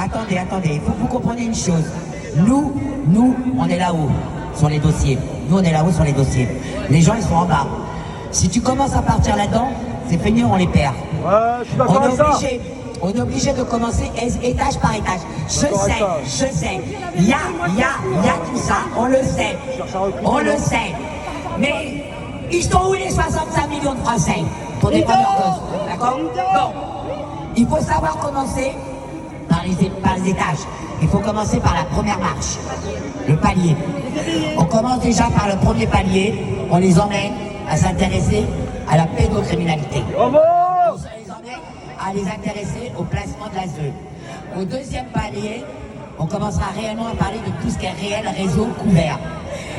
Attendez, il faut que vous compreniez une chose. Nous, on est là-haut, sur les dossiers. Nous, on est là-haut sur les dossiers. Les gens, ils sont en bas. Si tu commences à partir là-dedans, c'est fini, on les perd. Je suis d'accord avec ça. On est obligé de commencer étage par étage. Je sais. Il y a tout ça, on le sait. Mais ils sont où les 65 millions de Français pour défendre leur cause? D'accord? Bon, il faut savoir commencer par les étages. Il faut commencer par la première marche, le palier. On commence déjà par le premier palier, on les emmène à s'intéresser à la pédocriminalité. Bravo! On les emmène à les intéresser au placement de l'ASE. Au deuxième palier, on commencera réellement à parler de tout ce qui est réel réseau couvert.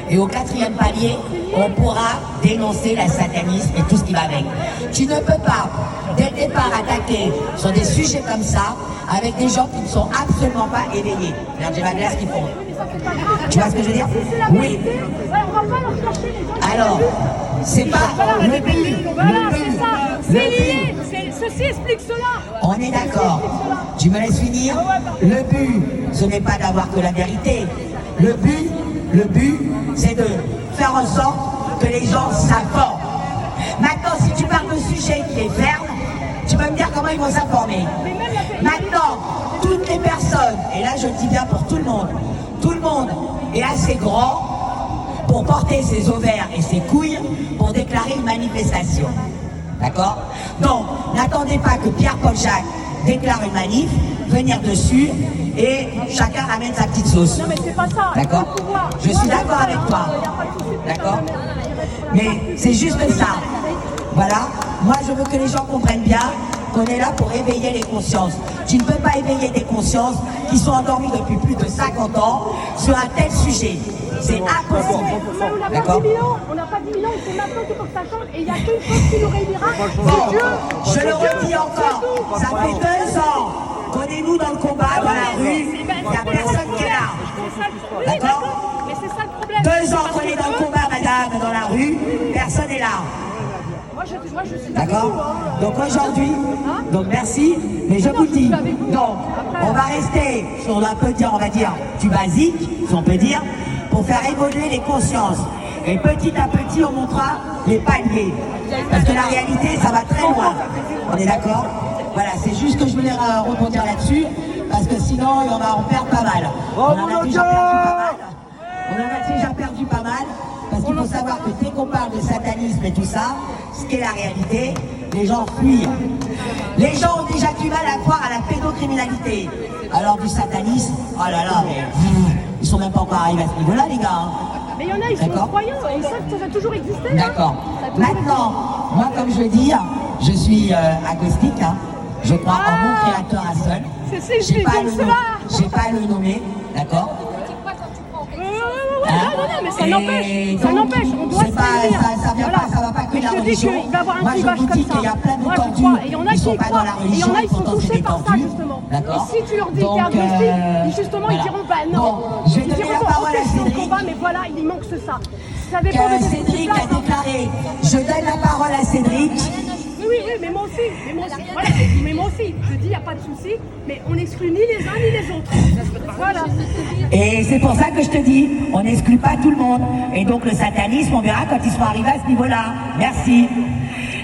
Et au quatrième palier, on pourra dénoncer la satanisme et tout ce qui va avec. Tu ne peux pas, dès le départ, attaquer sur des sujets comme ça avec des gens qui ne sont absolument pas éveillés. Regarde, j'ai ma glace qui fond. Tu vois ce que je veux dire? Oui. Alors, c'est pas le but. C'est lié. Ceci explique cela. On est d'accord. Tu me laisses finir? Le but, ce n'est pas d'avoir que la vérité. Le but, c'est de faire en sorte que les gens s'informent. Maintenant, si tu parles de sujet qui est ferme, tu peux me dire comment ils vont s'informer. Maintenant, toutes les personnes, et là je le dis bien pour tout le monde est assez grand pour porter ses ovaires et ses couilles pour déclarer une manifestation. D'accord? Donc, n'attendez pas que Pierre-Paul Jacques déclare une manif, venir dessus et chacun ramène sa petite sauce. Non mais c'est pas ça. D'accord? Je suis d'accord avec toi. D'accord? Mais c'est juste ça. Voilà. Moi, je veux que les gens comprennent bien qu'on est là pour éveiller les consciences. Tu ne peux pas éveiller des consciences qui sont endormies depuis plus de 50 ans sur un tel sujet. C'est impossible. D'accord? On n'a pas 10 000 ans, c'est maintenant qu'il faut que ça change. Et il n'y a qu'une chose qui nous réunira, bon, c'est Dieu. Je le redis encore, ça fait 2 ans qu'on est nous dans le combat, dans la rue, il n'y a personne qui est là. D'accord? Mais c'est ça le problème. 2 ans qu'on est dans le combat, madame, dans la rue, personne n'est là. Moi, je suis d'accord? Donc aujourd'hui, donc merci, mais je vous dis, donc on va rester sur un peu dire, on va dire, du basique, si on peut dire, pour faire évoluer les consciences. Et petit à petit, on montrera les paliers. Parce que la réalité, ça va très loin. On est d'accord? Voilà, c'est juste que je voulais rebondir là-dessus, parce que sinon, on va en perdre pas mal. On en a déjà perdu pas mal. Parce qu'il faut savoir que dès qu'on parle de satanisme et tout ça, ce qu'est la réalité, les gens fuient. Les gens ont déjà du mal à croire à la pédocriminalité. Alors du satanisme, oh là là, mais ils sont même pas encore arrivés à ce niveau-là, les gars. Mais il y en a, ils sont croyants, ils savent que ça a toujours existé. D'accord. Maintenant, moi, comme je dis, je suis agnostique. Je crois en mon créateur à seul. J'ai pas à le nommer, d'accord? Non, mais ça n'empêche, on doit se réunir. Ça va pas que la religion. Moi, je vous dis qu'il y a plein de tordus qui sont pas dans la religion, et pourtant c'est des tordus. D'accord? Et si tu leur dis t'es agnostique, justement, ils diront bah non. Je vais donner la parole à Cédric. Mais voilà, il manque ça. Cédric a déclaré, je donne la parole à Cédric. Oui, mais moi aussi. Voilà, mais moi aussi. Je dis, il n'y a pas de souci, mais on n'exclut ni les uns ni les autres. Voilà. Et c'est pour ça que je te dis, on n'exclut pas tout le monde. Et donc le satanisme, on verra quand ils seront arrivés à ce niveau-là. Merci.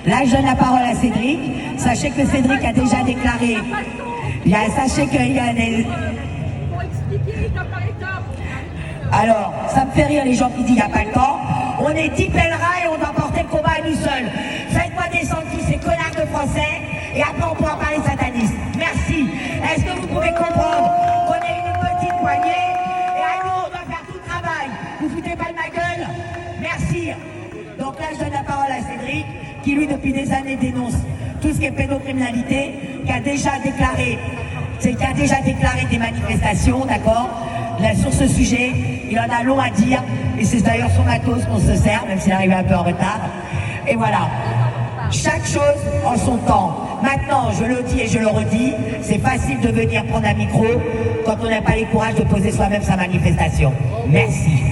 Là, je donne la parole à Cédric. Sachez que Cédric a déjà déclaré. Sachez qu'il y a des... Pour expliquer étape par étape. Alors, ça me fait rire les gens qui disent il n'y a pas le temps. On est 10 pèlerins et on doit porter le combat à nous seuls. Faites-moi descendre tous ces connards de Français et après on pourra parler de satanisme. Merci. Est-ce que vous pouvez comprendre qu'on est une petite poignée et à nous on doit faire tout le travail? Vous foutez pas de ma gueule? Merci. Donc là je donne la parole à Cédric qui lui depuis des années dénonce tout ce qui est pédocriminalité, qui a déjà déclaré des manifestations, d'accord? Là, sur ce sujet, il en a long à dire, et c'est d'ailleurs son matos qu'on se sert, même s'il est arrivé un peu en retard. Et voilà, chaque chose en son temps. Maintenant, je le dis et je le redis, c'est facile de venir prendre un micro quand on n'a pas les courage de poser soi-même sa manifestation. Merci.